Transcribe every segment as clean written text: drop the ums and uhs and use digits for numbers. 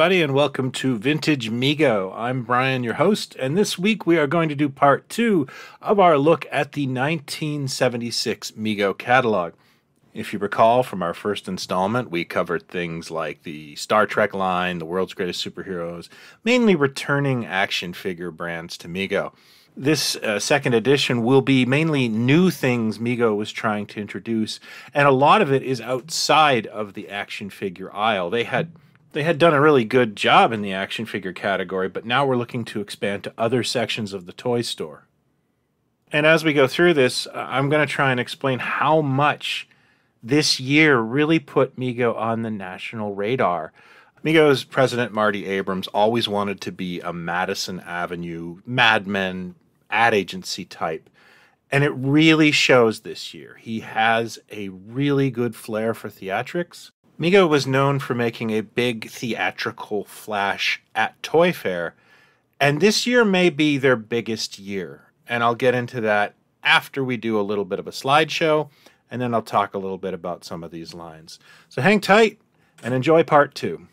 everybody, and welcome to Vintage Mego. I'm Brian, your host, and this week we are going to do part 2 of our look at the 1976 Mego catalog. If you recall from our first installment, we covered things like the Star Trek line, the world's greatest superheroes, mainly returning action figure brands to Mego. This second edition will be mainly new things Mego was trying to introduce, and a lot of it is outside of the action figure aisle. They had done a really good job in the action figure category, but now we're looking to expand to other sections of the toy store. And as we go through this, I'm going to try and explain how much this year really put Mego on the national radar. Mego's president, Marty Abrams, always wanted to be a Madison Avenue, Mad Men, ad agency type. And it really shows this year. He has a really good flair for theatrics. Mego was known for making a big theatrical flash at Toy Fair, and this year may be their biggest year. And I'll get into that after we do a little bit of a slideshow, and then I'll talk a little bit about some of these lines. So hang tight and enjoy part 2.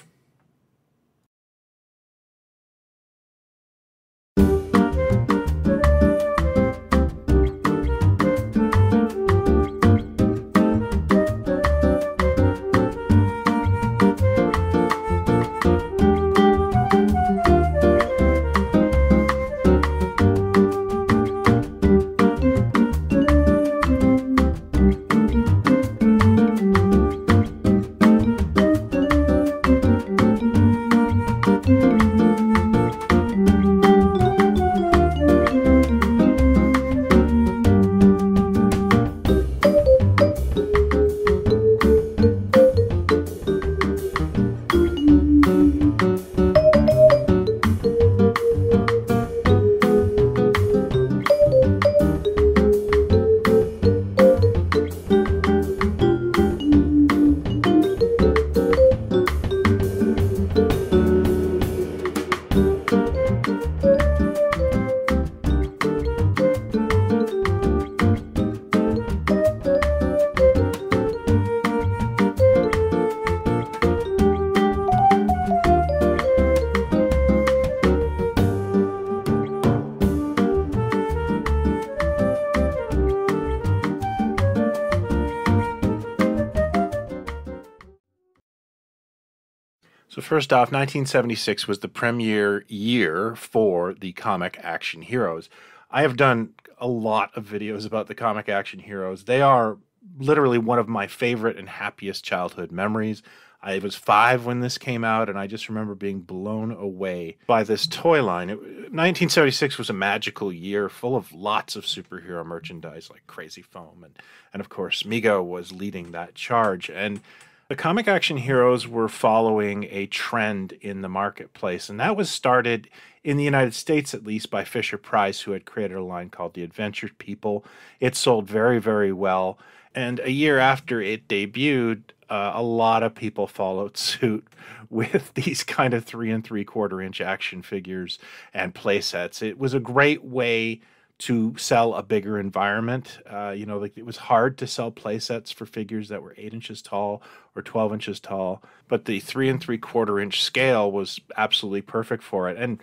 So first off, 1976 was the premiere year for the comic action heroes. I have done a lot of videos about the comic action heroes. They are literally one of my favorite and happiest childhood memories. I was 5 when this came out, and I just remember being blown away by this toy line. 1976 was a magical year full of lots of superhero merchandise like Crazy Foam, and of course, Mego was leading that charge. And the comic action heroes were following a trend in the marketplace, and that was started in the United States, at least, by Fisher-Price, who had created a line called the Adventure People. It sold very, very well, and a year after it debuted, a lot of people followed suit with these kind of 3 3/4 inch action figures and play sets. It was a great way to sell a bigger environment. Like it was hard to sell play sets for figures that were 8 inches tall or 12 inches tall, but the 3 3/4 inch scale was absolutely perfect for it. And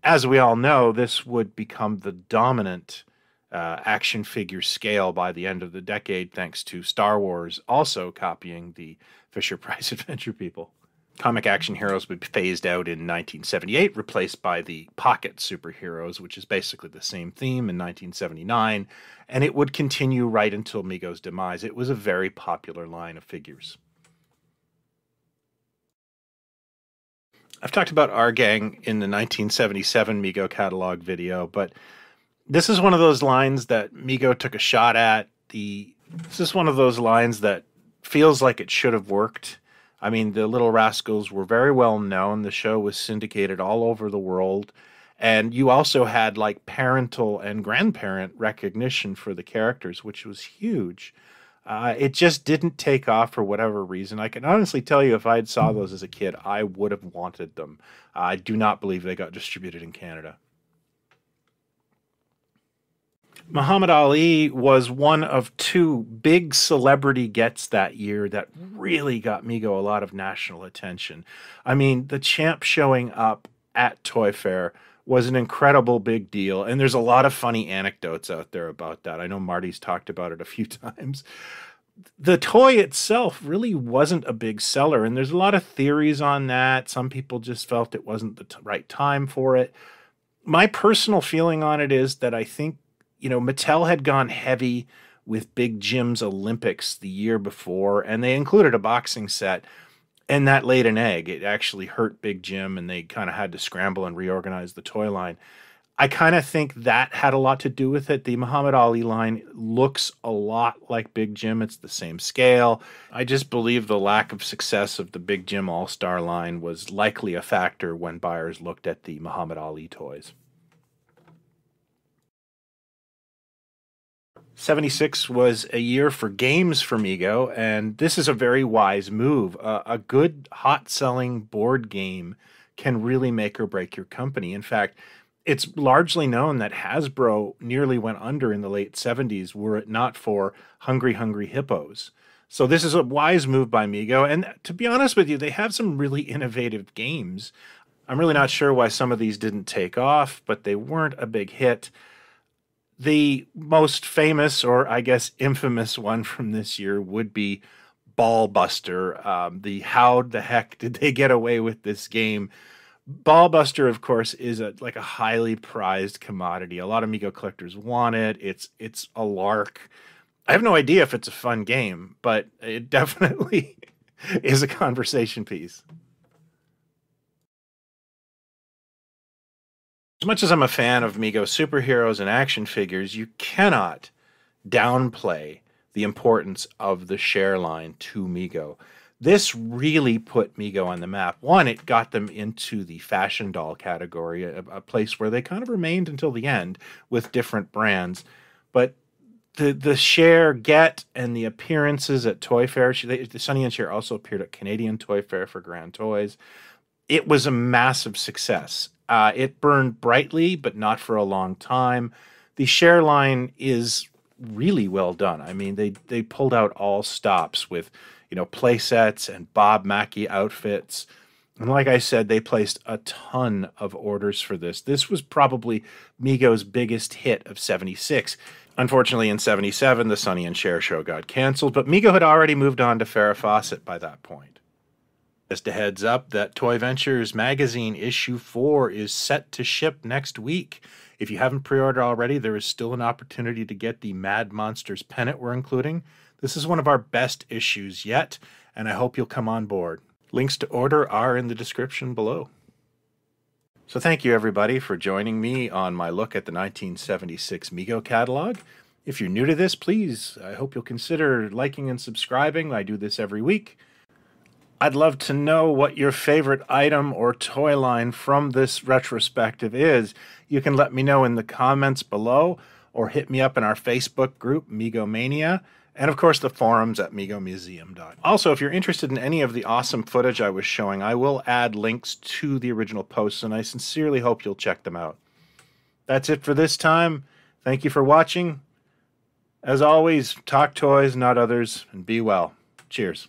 as we all know, this would become the dominant action figure scale by the end of the decade, thanks to Star Wars also copying the Fisher-Price Adventure People. Comic action heroes would be phased out in 1978, replaced by the pocket superheroes, which is basically the same theme, in 1979, and it would continue right until Mego's demise. It was a very popular line of figures. I've talked about our gang in the 1977 Mego catalog video, but this is one of those lines that Mego took a shot at. This is one of those lines that feels like it should have worked. I mean, the Little Rascals were very well known. The show was syndicated all over the world. And you also had like parental and grandparent recognition for the characters, which was huge. It just didn't take off for whatever reason. I can honestly tell you, if I had saw those as a kid, I would have wanted them. I do not believe they got distributed in Canada. Muhammad Ali was one of two big celebrity gets that year that really got Mego a lot of national attention. I mean, the champ showing up at Toy Fair was an incredible big deal, and there's a lot of funny anecdotes out there about that. I know Marty's talked about it a few times. The toy itself really wasn't a big seller, and there's a lot of theories on that. Some people just felt it wasn't the right time for it. My personal feeling on it is that I think, Mattel had gone heavy with Big Jim's Olympics the year before, and they included a boxing set, and that laid an egg. It actually hurt Big Jim, and they kind of had to scramble and reorganize the toy line. I kind of think that had a lot to do with it. The Muhammad Ali line looks a lot like Big Jim. It's the same scale. I just believe the lack of success of the Big Jim All-Star line was likely a factor when buyers looked at the Muhammad Ali toys. 76 was a year for games for Mego, and this is a very wise move. A good hot-selling board game can really make or break your company. In fact, it's largely known that Hasbro nearly went under in the late 70s were it not for Hungry Hungry Hippos. So this is a wise move by Mego, and to be honest with you, they have some really innovative games. I'm really not sure why some of these didn't take off, but they weren't a big hit. The most famous, or I guess infamous one from this year would be Ball Buster. How the heck did they get away with this game? Ball Buster, of course, is like a highly prized commodity. A lot of Mego collectors want it. It's a lark. I have no idea if it's a fun game, but it definitely is a conversation piece. As much as I'm a fan of Mego superheroes and action figures, you cannot downplay the importance of the Cher line to Mego. This really put Mego on the map. One, it got them into the fashion doll category, a place where they kind of remained until the end with different brands. But the Cher get and the appearances at Toy Fair, Sonny and Cher also appeared at Canadian Toy Fair for Grand Toys. It was a massive success. It burned brightly, but not for a long time. The Cher line is really well done. I mean, they pulled out all stops with, play sets and Bob Mackie outfits. And like I said, they placed a ton of orders for this. This was probably Mego's biggest hit of 76. Unfortunately, in 77, the Sonny and Cher show got canceled, but Mego had already moved on to Farrah Fawcett by that point. Just a heads up that Toy Ventures magazine issue 4 is set to ship next week. If you haven't pre-ordered already, there is still an opportunity to get the Mad Monsters pennant we're including. This is one of our best issues yet, and I hope you'll come on board. Links to order are in the description below. So thank you everybody for joining me on my look at the 1976 Mego catalog. If you're new to this, please, I hope you'll consider liking and subscribing. I do this every week. I'd love to know what your favorite item or toy line from this retrospective is. You can let me know in the comments below or hit me up in our Facebook group, Megomania, and of course the forums at MegoMuseum.com. Also, if you're interested in any of the awesome footage I was showing, I will add links to the original posts, and I sincerely hope you'll check them out. That's it for this time. Thank you for watching. As always, talk toys, not others, and be well. Cheers.